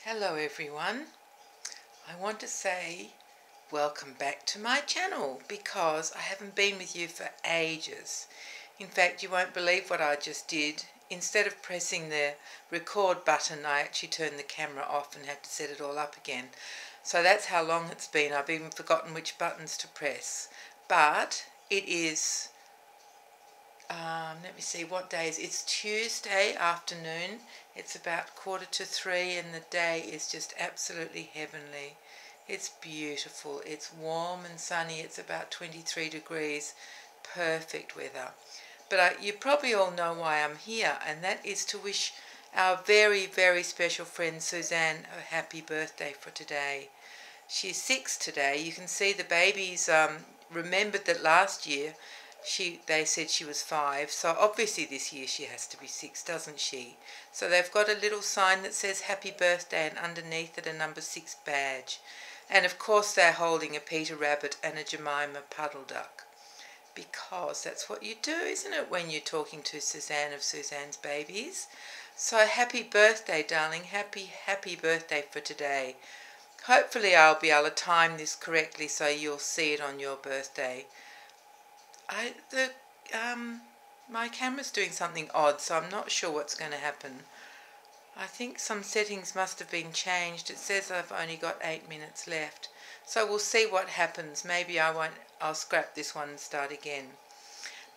Hello everyone. I want to say welcome back to my channel because I haven't been with you for ages. In fact, you won't believe what I just did. Instead of pressing the record button, I actually turned the camera off and had to set it all up again. So that's how long it's been. I've even forgotten which buttons to press. But it is let me see, what day is it? It's Tuesday afternoon. It's about 2:45 and the day is just absolutely heavenly. It's beautiful. It's warm and sunny. It's about 23 degrees. Perfect weather. But you probably all know why I'm here, and that is to wish our very, very special friend Suzanne a happy birthday for today. She's 6 today. You can see the babies remembered that last year they said she was 5, so obviously this year she has to be 6, doesn't she? So they've got a little sign that says happy birthday and underneath it a number 6 badge. And of course they're holding a Peter Rabbit and a Jemima puddle duck. Because that's what you do, isn't it, when you're talking to Suzanne of Suzanne's babies? So happy birthday, darling. Happy birthday for today. Hopefully I'll be able to time this correctly so you'll see it on your birthday. My camera's doing something odd, so I'm not sure what's going to happen. I think some settings must have been changed. It says I've only got 8 minutes left. So we'll see what happens. Maybe I'll scrap this one and start again.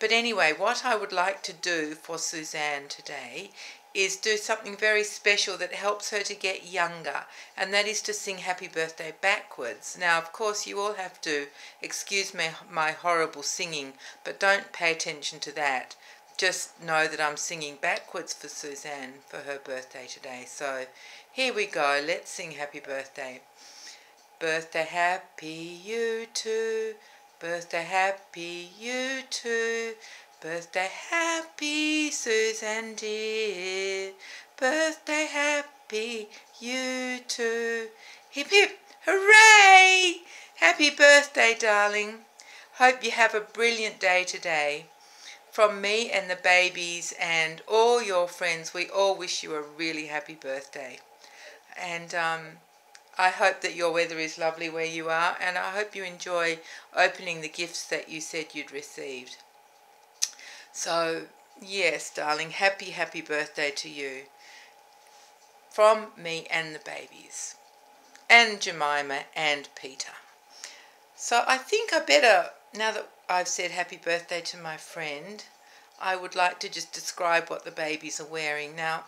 But anyway, what I would like to do for Suzanne today is do something very special that helps her to get younger, and that is to sing happy birthday backwards. Now, of course, you all have to excuse my horrible singing, but don't pay attention to that. Just know that I'm singing backwards for Suzanne for her birthday today. So here we go. Let's sing happy birthday. Birthday happy you too. Birthday happy you too. Birthday happy Suzanne dear. Birthday happy you too. Hip hip hooray! Happy birthday, darling. Hope you have a brilliant day today. From me and the babies and all your friends, we all wish you a really happy birthday. And I hope that your weather is lovely where you are, and I hope you enjoy opening the gifts that you said you'd received. So, yes, darling, happy birthday to you. From me and the babies. And Jemima and Peter. So I think I better, now that I've said happy birthday to my friend, I would like to just describe what the babies are wearing. Now,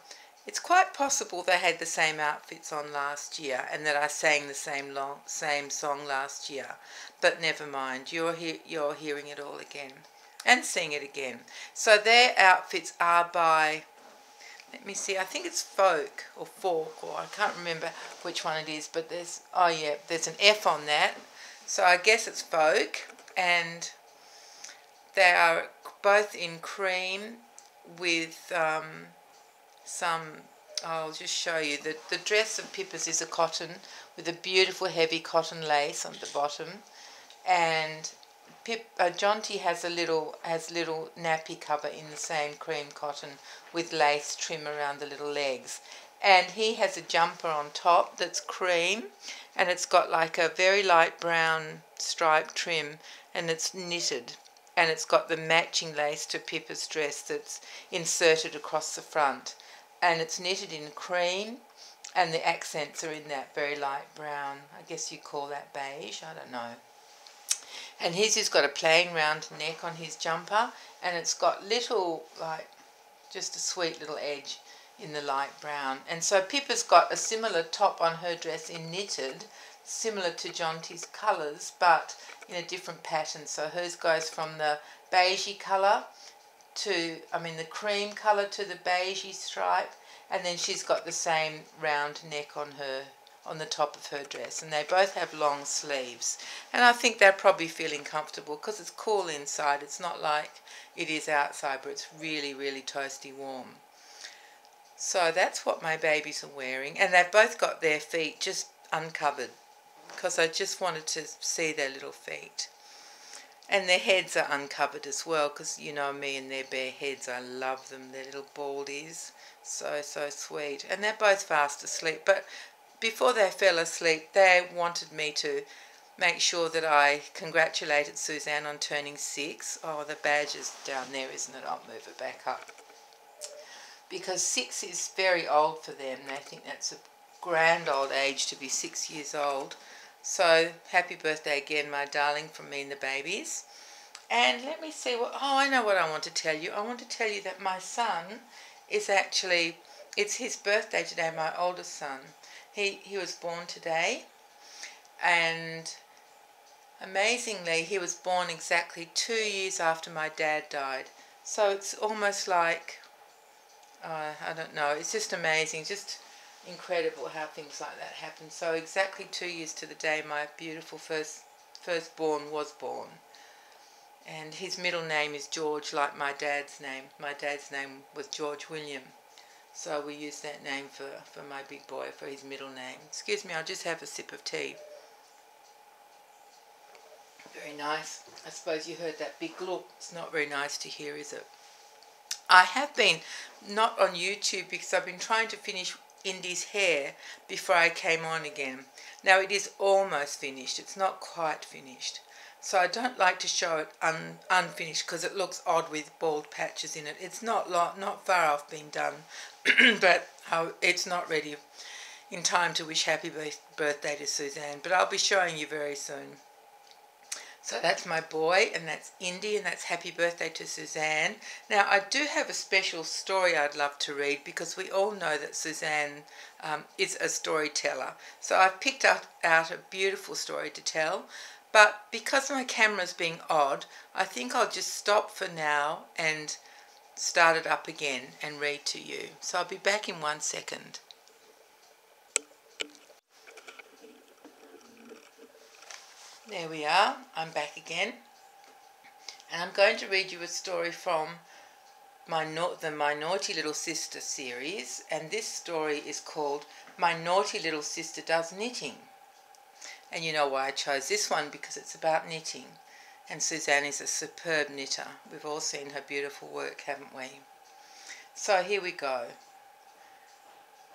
it's quite possible they had the same outfits on last year and that I sang the same song last year. But never mind, you're hearing it all again and seeing it again. So their outfits are by, let me see, I think it's Folk or Fork, or I can't remember which one it is, but there's an F on that. So I guess it's Folk, and they are both in cream with I'll just show you. The dress of Pippa's is a cotton with a beautiful heavy cotton lace on the bottom, and Jonty has little nappy cover in the same cream cotton with lace trim around the little legs. And he has a jumper on top that's cream, and it's got like a very light brown striped trim, and it's knitted. And it's got the matching lace to Pippa's dress that's inserted across the front. And it's knitted in cream, and the accents are in that very light brown. I guess you call that beige, I don't know. And his has got a plain round neck on his jumper, and it's got little, like, just a sweet little edge in the light brown. And so Pippa's got a similar top on her dress in knitted, similar to Jonty's colours, but in a different pattern. So hers goes from the beigey colour to, the cream colour to the beigey stripe, and then she's got the same round neck on the top of her dress, and they both have long sleeves, and I think they're probably feeling comfortable because it's cool inside. It's not like it is outside, but it's really, really toasty warm. So that's what my babies are wearing, and they've both got their feet just uncovered because I just wanted to see their little feet. And their heads are uncovered as well, because you know me and their bare heads. I love them, their little baldies. So sweet. And they're both fast asleep. But before they fell asleep, they wanted me to make sure that I congratulated Suzanne on turning 6. Oh, the badge is down there, isn't it? I'll move it back up. Because 6 is very old for them. They think that's a grand old age to be 6 years old. So, happy birthday again, my darling, from me and the babies. And let me see what... Oh, I know what I want to tell you. I want to tell you that my son is actually... It's his birthday today, my oldest son. He was born today. And amazingly, he was born exactly 2 years after my dad died. So it's almost like... I don't know. It's just amazing. Just incredible how things like that happen. So exactly 2 years to the day my beautiful firstborn was born. And his middle name is George, like my dad's name. My dad's name was George William. So we used that name for my big boy, for his middle name. Excuse me, I'll just have a sip of tea. Very nice. I suppose you heard that big gulp. It's not very nice to hear, is it? I have been not on YouTube because I've been trying to finish Indy's hair before I came on again. Now it is almost finished. It's not quite finished. So I don't like to show it unfinished because it looks odd with bald patches in it. It's not far off being done, but it's not ready in time to wish happy birthday to Suzanne. But I'll be showing you very soon. So that's my boy, and that's Indy, and that's happy birthday to Suzanne. Now, I do have a special story I'd love to read because we all know that Suzanne is a storyteller. So I've picked out a beautiful story to tell, but because my camera's being odd, I think I'll just stop for now and start it up again and read to you. So I'll be back in 1 second. There we are, I'm back again, and I'm going to read you a story from the My Naughty Little Sister series, and this story is called My Naughty Little Sister Does Knitting. And you know why I chose this one, because it's about knitting, and Suzanne is a superb knitter. We've all seen her beautiful work, haven't we? So here we go.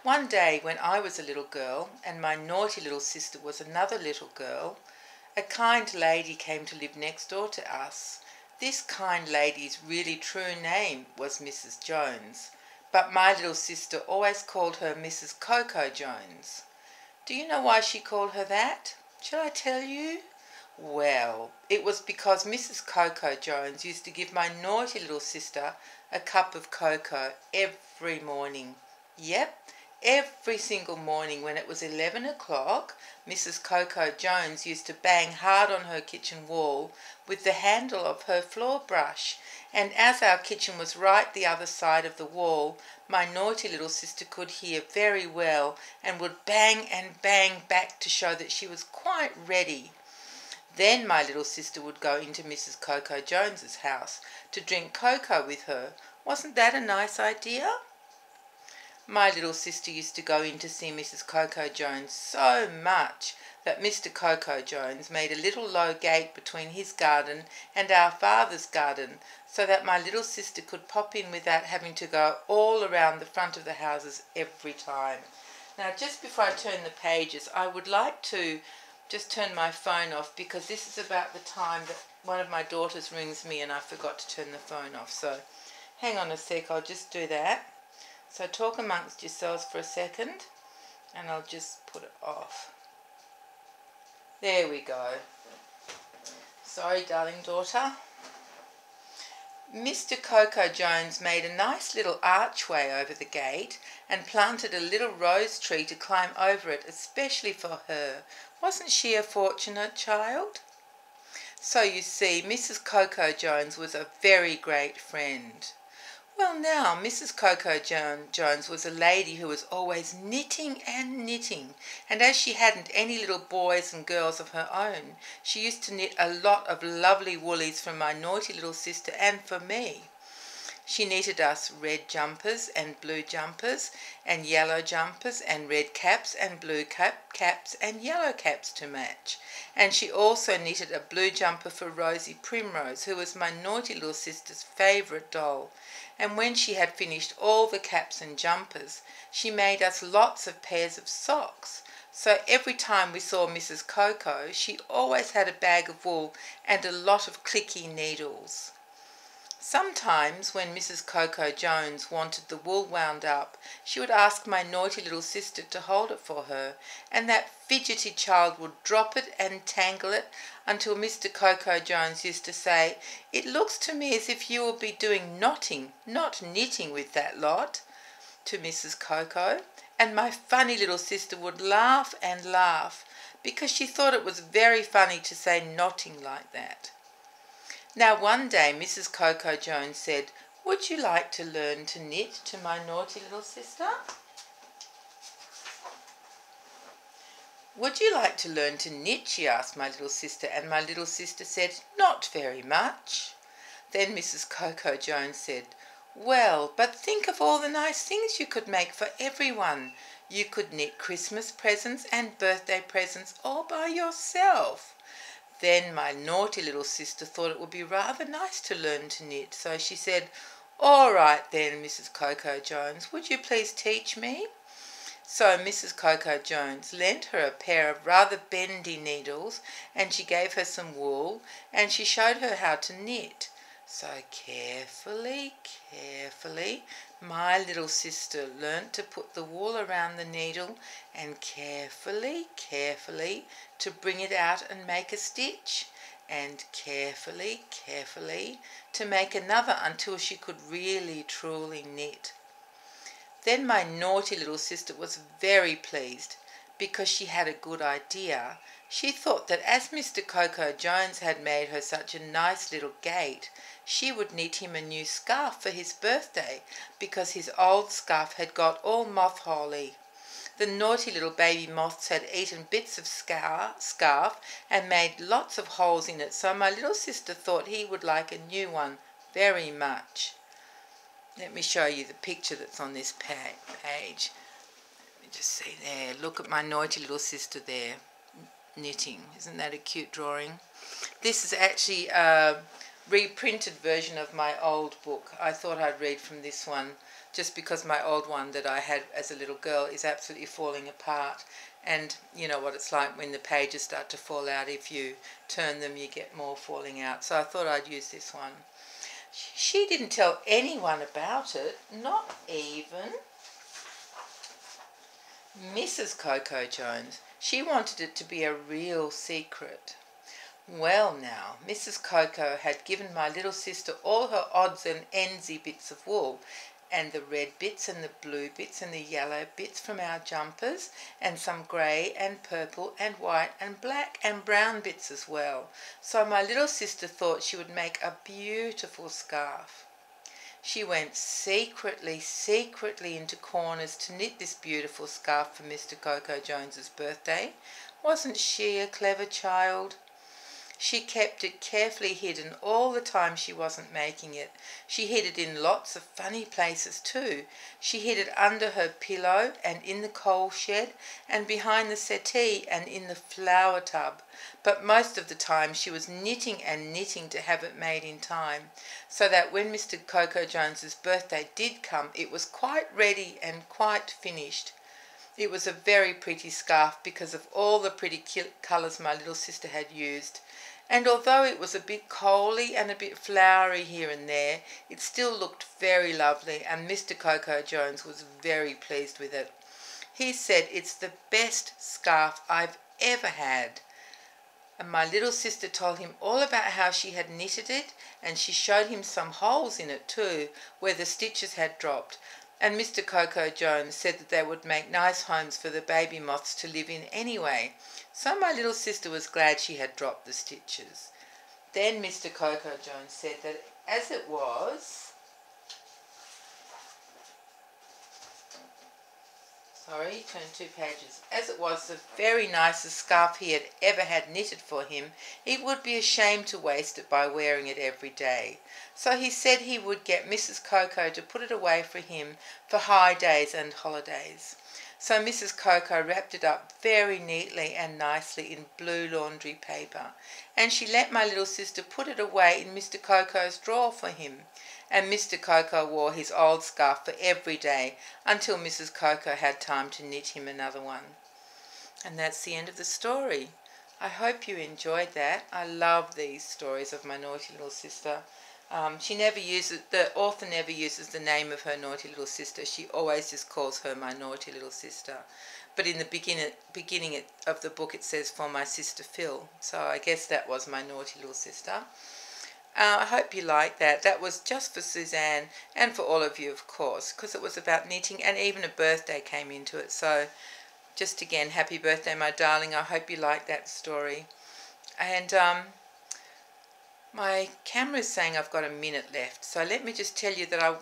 One day when I was a little girl and my naughty little sister was another little girl, a kind lady came to live next door to us. This kind lady's really true name was Mrs. Jones, but my little sister always called her Mrs. Coco Jones. Do you know why she called her that? Shall I tell you? Well, it was because Mrs. Coco Jones used to give my naughty little sister a cup of cocoa every morning. Yep. Every single morning when it was 11 o'clock, Mrs. Coco Jones used to bang hard on her kitchen wall with the handle of her floor brush, and as our kitchen was right the other side of the wall, my naughty little sister could hear very well and would bang and bang back to show that she was quite ready. Then my little sister would go into Mrs. Coco Jones's house to drink cocoa with her. Wasn't that a nice idea? My little sister used to go in to see Mrs. Coco Jones so much that Mr. Coco Jones made a little low gate between his garden and our father's garden so that my little sister could pop in without having to go all around the front of the houses every time. Now, just before I turn the pages, I would like to just turn my phone off because this is about the time that one of my daughters rings me and I forgot to turn the phone off. So hang on a sec, I'll just do that. So talk amongst yourselves for a second and I'll just put it off. There we go. Sorry, darling daughter. Mr. Coco Jones made a nice little archway over the gate and planted a little rose tree to climb over it, especially for her. Wasn't she a fortunate child? So you see, Mrs. Coco Jones was a very great friend. Well now, Mrs. Coco Jones was a lady who was always knitting and knitting, and as she hadn't any little boys and girls of her own, she used to knit a lot of lovely woolies for my naughty little sister and for me. She knitted us red jumpers and blue jumpers and yellow jumpers and red caps and blue caps and yellow caps to match. And she also knitted a blue jumper for Rosie Primrose, who was my naughty little sister's favourite doll. And when she had finished all the caps and jumpers, she made us lots of pairs of socks So every time we saw Mrs. Coco, she always had a bag of wool and a lot of clicky needles. Sometimes when Mrs. Coco Jones wanted the wool wound up, she would ask my naughty little sister to hold it for her, and that fidgety child would drop it and tangle it until Mr. Coco Jones used to say, "It looks to me as if you will be doing knotting, not knitting with that lot," to Mrs. Coco, and my funny little sister would laugh and laugh because she thought it was very funny to say knotting like that. Now one day Mrs. Coco Jones said, "Would you like to learn to knit?" to my naughty little sister. "Would you like to learn to knit?" she asked my little sister, and my little sister said, "Not very much." Then Mrs. Coco Jones said, "Well, but think of all the nice things you could make for everyone. You could knit Christmas presents and birthday presents all by yourself." Then my naughty little sister thought it would be rather nice to learn to knit, so she said, "All right then, Mrs. Coco Jones, would you please teach me?" So Mrs. Coco Jones lent her a pair of rather bendy needles, and she gave her some wool, and she showed her how to knit. So carefully, my little sister learnt to put the wool around the needle and carefully to bring it out and make a stitch, and carefully to make another until she could really truly knit. Then my naughty little sister was very pleased because she had a good idea. She thought that as Mr. Coco Jones had made her such a nice little gate, she would knit him a new scarf for his birthday because his old scarf had got all moth-holey. The naughty little baby moths had eaten bits of scarf and made lots of holes in it, so my little sister thought he would like a new one very much. Let me show you the picture that's on this page. Let me just see there. Look at my naughty little sister there, knitting. Isn't that a cute drawing? This is actually a reprinted version of my old book. I thought I'd read from this one just because my old one that I had as a little girl is absolutely falling apart. And you know what it's like when the pages start to fall out. If you turn them, you get more falling out. So I thought I'd use this one. She didn't tell anyone about it, not even Mrs. Coco Jones. She wanted it to be a real secret. Well now, Mrs. Coco had given my little sister all her odds and endsy bits of wool, and the red bits and the blue bits and the yellow bits from our jumpers, and some grey and purple and white and black and brown bits as well. So my little sister thought she would make a beautiful scarf. She went secretly into corners to knit this beautiful scarf for Mr. Coco Jones's birthday. Wasn't she a clever child? She kept it carefully hidden all the time she wasn't making it. She hid it in lots of funny places too. She hid it under her pillow and in the coal shed and behind the settee and in the flower tub. But most of the time she was knitting and knitting to have it made in time, so that when Mr. Coco Jones's birthday did come, it was quite ready and quite finished. It was a very pretty scarf because of all the pretty colours my little sister had used. And although it was a bit coaly and a bit flowery here and there, it still looked very lovely, and Mr. Coco Jones was very pleased with it. He said, "It's the best scarf I've ever had." And my little sister told him all about how she had knitted it, and she showed him some holes in it too, where the stitches had dropped. And Mr. Coco Jones said that they would make nice homes for the baby moths to live in anyway. So my little sister was glad she had dropped the stitches. Then Mr. Coco Jones said that as it was, turn 2 pages. As it was the very nicest scarf he had ever had knitted for him, it would be a shame to waste it by wearing it every day. So he said he would get Mrs. Coco to put it away for him for high days and holidays. So Mrs. Coco wrapped it up very neatly and nicely in blue laundry paper, and she let my little sister put it away in Mr. Coco's drawer for him. And Mr. Coco wore his old scarf for every day until Mrs. Coco had time to knit him another one. And that's the end of the story. I hope you enjoyed that. I love these stories of my naughty little sister. The author never uses the name of her naughty little sister. She always just calls her my naughty little sister. But in the beginning of the book it says, for my sister Phil. So I guess that was my naughty little sister. I hope you like that. That was just for Suzanne and for all of you, of course, because it was about knitting, and even a birthday came into it. So just again, happy birthday, my darling. I hope you like that story. And my camera is saying I've got a minute left. So let me just tell you that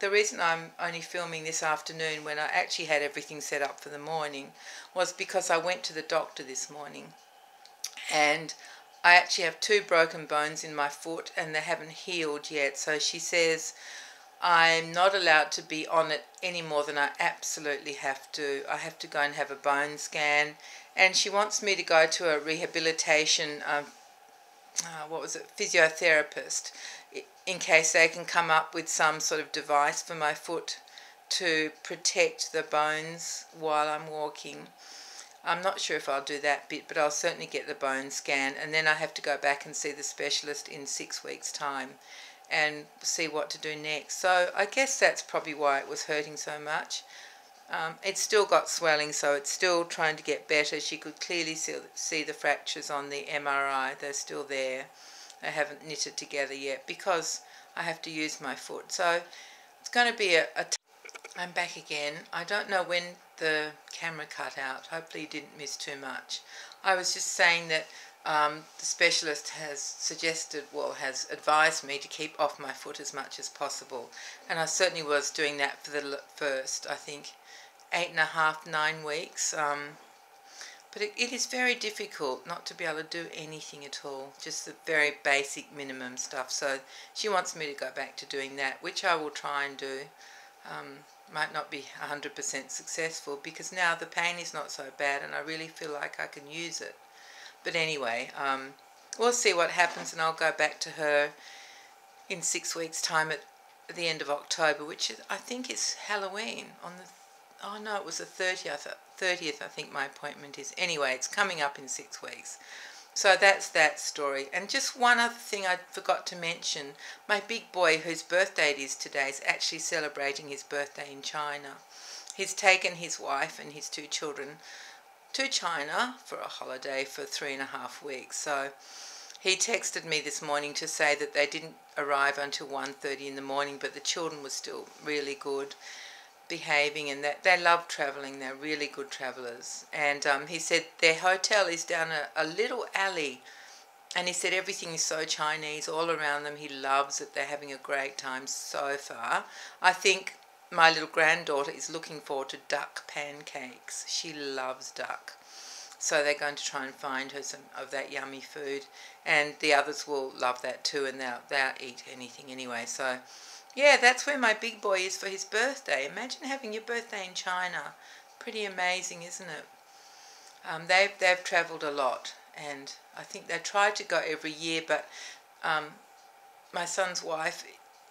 the reason I'm only filming this afternoon when I actually had everything set up for the morning was because I went to the doctor this morning. And I actually have 2 broken bones in my foot and they haven't healed yet. So she says I'm not allowed to be on it any more than I absolutely have to. I have to go and have a bone scan. And she wants me to go to a rehabilitation, physiotherapist, in case they can come up with some sort of device for my foot to protect the bones while I'm walking. I'm not sure if I'll do that bit, but I'll certainly get the bone scan, and then I have to go back and see the specialist in 6 weeks' time and see what to do next. So I guess that's probably why it was hurting so much. It's still got swelling, so it's still trying to get better. She could clearly see the fractures on the MRI. They're still there. They haven't knitted together yet because I have to use my foot. So it's going to be I'm back again. I don't know when the camera cut out. Hopefully you didn't miss too much. I was just saying that the specialist has has advised me to keep off my foot as much as possible. And I certainly was doing that for the first, I think, 8.5, 9 weeks. But it is very difficult not to be able to do anything at all, just the very basic minimum stuff. So she wants me to go back to doing that, which I will try and do. Might not be 100% successful because now the pain is not so bad and I really feel like I can use it. But anyway, we'll see what happens, and I'll go back to her in 6 weeks' time at the end of October, which I think is Halloween. It was the 30th. 30th, I think my appointment is. Anyway, it's coming up in 6 weeks. So that's that story. And just one other thing I forgot to mention. My big boy, whose birthday it is today, is actually celebrating his birthday in China. He's taken his wife and his 2 children to China for a holiday for 3.5 weeks. So he texted me this morning to say that they didn't arrive until 1:30 in the morning, but the children were still really good behaving, and that they love travelling. They're really good travellers. And he said their hotel is down a little alley, and he said everything is so Chinese all around them. He loves it. They're having a great time so far. I think my little granddaughter is looking forward to duck pancakes. She loves duck. So they're going to try and find her some of that yummy food, and the others will love that too, and they'll eat anything anyway. So yeah, that's where my big boy is for his birthday. Imagine having your birthday in China. Pretty amazing, isn't it? They've travelled a lot, and I think they try to go every year, but my son's wife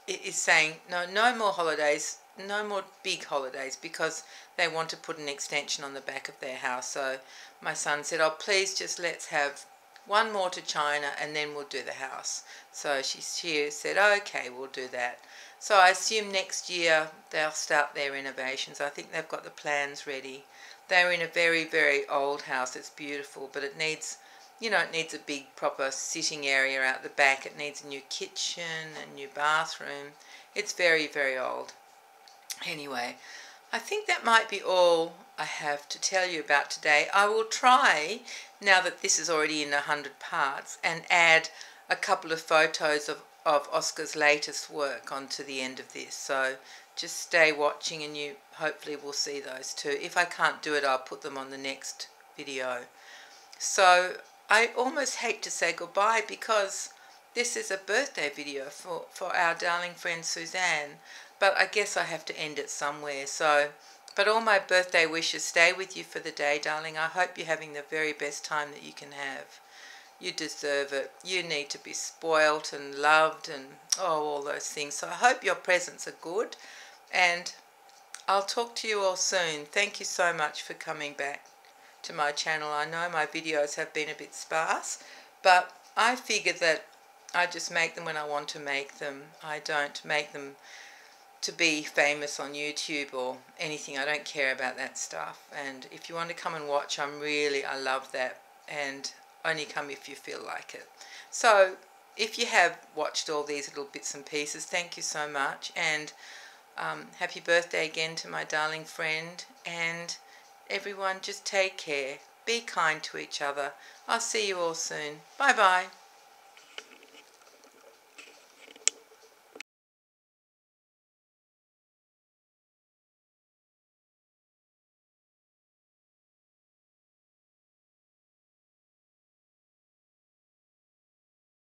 is saying no more holidays, no more big holidays, because they want to put an extension on the back of their house. So my son said, oh, please just let's have one more to China and then we'll do the house. So she said, okay, we'll do that. So I assume next year they'll start their renovations. I think they've got the plans ready. They're in a very, very old house. It's beautiful, but it needs, it needs a big proper sitting area out the back. It needs a new kitchen, a new bathroom. It's very, very old. Anyway, I think that might be all I have to tell you about today. I will try, now that this is already in 100 parts, and add a couple of photos of Oscar's latest work onto the end of this. So just stay watching and you hopefully will see those too. If I can't do it, I'll put them on the next video. So I almost hate to say goodbye because this is a birthday video for our darling friend Suzanne. But I guess I have to end it somewhere. But all my birthday wishes stay with you for the day, darling. I hope you're having the very best time that you can have. You deserve it. You need to be spoilt and loved and all those things. So I hope your presents are good, and I'll talk to you all soon. Thank you so much for coming back to my channel. I know my videos have been a bit sparse, but I figure that I just make them when I want to make them. I don't make them to be famous on YouTube or anything. I don't care about that stuff. And if you want to come and watch, I love that, and only come if you feel like it. So if you have watched all these little bits and pieces, thank you so much, and happy birthday again to my darling friend. And everyone, just take care, be kind to each other. I'll see you all soon. Bye bye.